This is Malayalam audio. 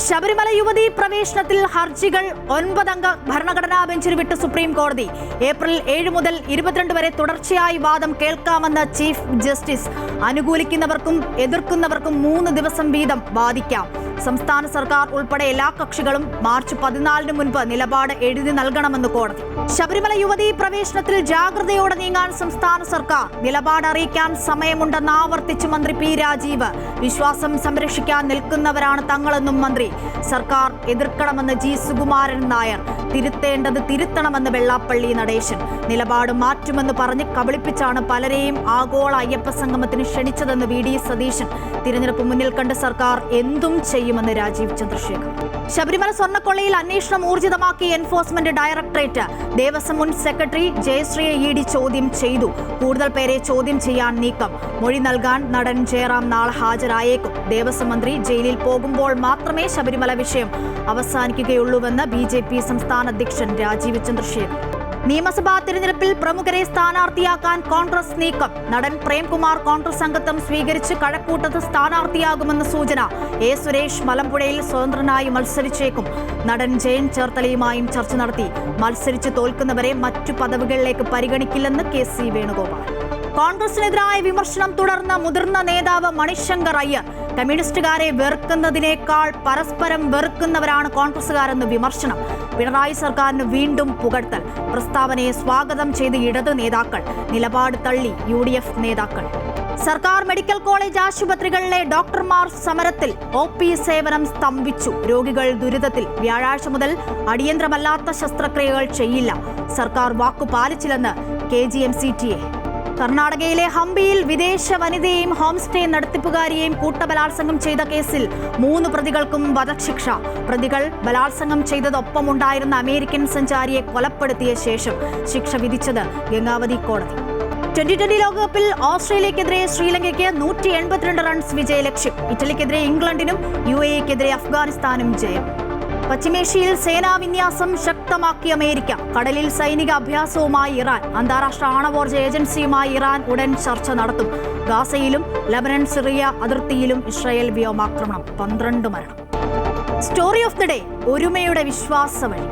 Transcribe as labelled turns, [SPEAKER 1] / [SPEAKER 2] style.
[SPEAKER 1] ശബരിമല യുവതീ പ്രവേശനത്തിൽ ഹർജികൾ 9 അംഗ ഭരണഘടനാ ബെഞ്ചിന് വിട്ട് സുപ്രീം കോടതി. ഏപ്രിൽ 7 മുതൽ 22 വരെ തുടർച്ചയായി വാദം കേൾക്കാമെന്ന് ചീഫ് ജസ്റ്റിസ്. അനുകൂലിക്കുന്നവർക്കും എതിർക്കുന്നവർക്കും 3 ദിവസം വീതം വാദിക്കാം. സംസ്ഥാന സർക്കാർ ഉൾപ്പെടെ എല്ലാ കക്ഷികളും മാർച്ച് 14 മുൻപ് നിലപാട് എഴുതി നൽകണമെന്ന് കോടതി. ശബരിമല യുവതീ പ്രവേശനത്തിൽ ജാഗ്രതയോടെ നീങ്ങാൻ സംസ്ഥാന സർക്കാർ. നിലപാട് അറിയിക്കാൻ സമയമുണ്ടെന്ന് ആവർത്തിച്ച് മന്ത്രി പി രാജീവ്. വിശ്വാസം സംരക്ഷിക്കാൻ നിൽക്കുന്നവരാണ് തങ്ങളെന്നും മന്ത്രി. സർക്കാർ എതിർക്കണമെന്ന് ജി സുകുമാരൻ നായർ. തിരുത്തേണ്ടത് തിരുത്തണമെന്ന് വെള്ളാപ്പള്ളി നടേശൻ. നിലപാട് മാറ്റുമെന്ന് പറഞ്ഞ് കബളിപ്പിച്ചാണ് പലരെയും ആഗോള അയ്യപ്പ സംഗമത്തിന് ക്ഷണിച്ചതെന്ന് വി ഡി സതീശൻ. തിരഞ്ഞെടുപ്പ് മുന്നിൽ കണ്ട് സർക്കാർ എന്തും ചെയ്യുമെന്ന് രാജീവ് ചന്ദ്രശേഖർ. ശബരിമല സ്വർണ്ണക്കൊള്ളയിൽ അന്വേഷണം ഊർജിതമാക്കി എൻഫോഴ്സ്മെന്റ് ഡയറക്ടറേറ്റ്. ദേവസ്വം മുൻ സെക്രട്ടറി ജയശ്രീയെ ഇ ഡി ചോദ്യം ചെയ്തു. കൂടുതൽ പേരെ ചോദ്യം ചെയ്യാൻ നീക്കം. മൊഴി നൽകാൻ നടൻ ജയറാം നാളെ ഹാജരായേക്കും. ദേവസ്വം മന്ത്രി ജയിലിൽ പോകുമ്പോൾ മാത്രമേ ശബരിമല വിഷയം അവസാനിക്കുകയുള്ളൂവെന്ന് BJP സംസ്ഥാന അധ്യക്ഷൻ രാജീവ് ചന്ദ്രശേഖർ. നിയമസഭാ തിരഞ്ഞെടുപ്പിൽ പ്രമുഖരെ സ്ഥാനാർത്ഥിയാക്കാൻ കോൺഗ്രസ് നീക്കം. നടൻ പ്രേംകുമാർ കോൺഗ്രസ് അംഗത്വം സ്വീകരിച്ച് കഴക്കൂട്ടത്ത് സ്ഥാനാർത്ഥിയാകുമെന്ന് സൂചന. എ സുരേഷ് മലമ്പുഴയിൽ സ്വതന്ത്രനായി മത്സരിച്ചേക്കും. നടൻ ജയൻ ചേർത്തലയുമായും ചർച്ച നടത്തി. മത്സരിച്ച് തോൽക്കുന്നവരെ മറ്റു പദവികളിലേക്ക് പരിഗണിക്കില്ലെന്ന് KC വേണുഗോപാൽ. കോൺഗ്രസിനെതിരായ വിമർശനം തുടർന്ന് മുതിർന്ന നേതാവ് മണിശങ്കർ അയ്യർ. കമ്മ്യൂണിസ്റ്റുകാരെ വെറുക്കുന്നതിനേക്കാൾ പരസ്പരം വെറുക്കുന്നവരാണ് കോൺഗ്രസുകാരെന്ന് വിമർശനം. പിണറായി സർക്കാരിന് വീണ്ടും പുകഴ്ത്തൽ. പ്രസ്താവനയെ സ്വാഗതം ചെയ്ത് ഇടത് നേതാക്കൾ. നിലപാട് തള്ളി UDF നേതാക്കൾ. സർക്കാർ മെഡിക്കൽ കോളേജ് ആശുപത്രികളിലെ ഡോക്ടർമാർ സമരത്തിൽ. OP സേവനം സ്തംഭിച്ചു. രോഗികൾ ദുരിതത്തിൽ. വ്യാഴാഴ്ച മുതൽ അടിയന്തരമല്ലാത്ത ശസ്ത്രക്രിയകൾ ചെയ്യില്ല. സർക്കാർ വാക്കു പാലിച്ചില്ലെന്ന് KGMCTA. കർണാടകയിലെ ഹംപിയിൽ വിദേശ വനിതയെയും ഹോം സ്റ്റേ നടത്തിപ്പുകാരിയെയും കൂട്ടബലാത്സംഗം ചെയ്ത കേസിൽ 3 പ്രതികൾക്കും വധശിക്ഷ. പ്രതികൾ ബലാത്സംഗം ചെയ്തതൊപ്പമുണ്ടായിരുന്ന അമേരിക്കൻ സഞ്ചാരിയെ കൊലപ്പെടുത്തിയ ശേഷം ശിക്ഷ വിധിച്ചത് ഗംഗാവതി കോടതി. 2020 ലോകകപ്പിൽ ഓസ്ട്രേലിയക്കെതിരെ ശ്രീലങ്കയ്ക്ക് 182 റൺസ് വിജയലക്ഷ്യം. ഇറ്റലിക്കെതിരെ ഇംഗ്ലണ്ടിനും UAEക്കെതിരെ അഫ്ഗാനിസ്ഥാനും ജയം. പശ്ചിമേഷ്യയിൽ സേനാ വിന്യാസം ശക്തമാക്കി അമേരിക്ക. കടലിൽ സൈനിക അഭ്യാസവുമായി ഇറാൻ. അന്താരാഷ്ട്ര ആണവോർജ്ജ ഏജൻസിയുമായി ഇറാൻ ഉടൻ ചർച്ച നടത്തും. ഗാസയിലും ലബനൻ സിറിയ അതിർത്തിയിലും ഇസ്രായേൽ വ്യോമാക്രമണം. 12 മരണം. സ്റ്റോറി ഓഫ് ദി ഡേ: ഒരുമയുടെ വിശ്വാസവഴി.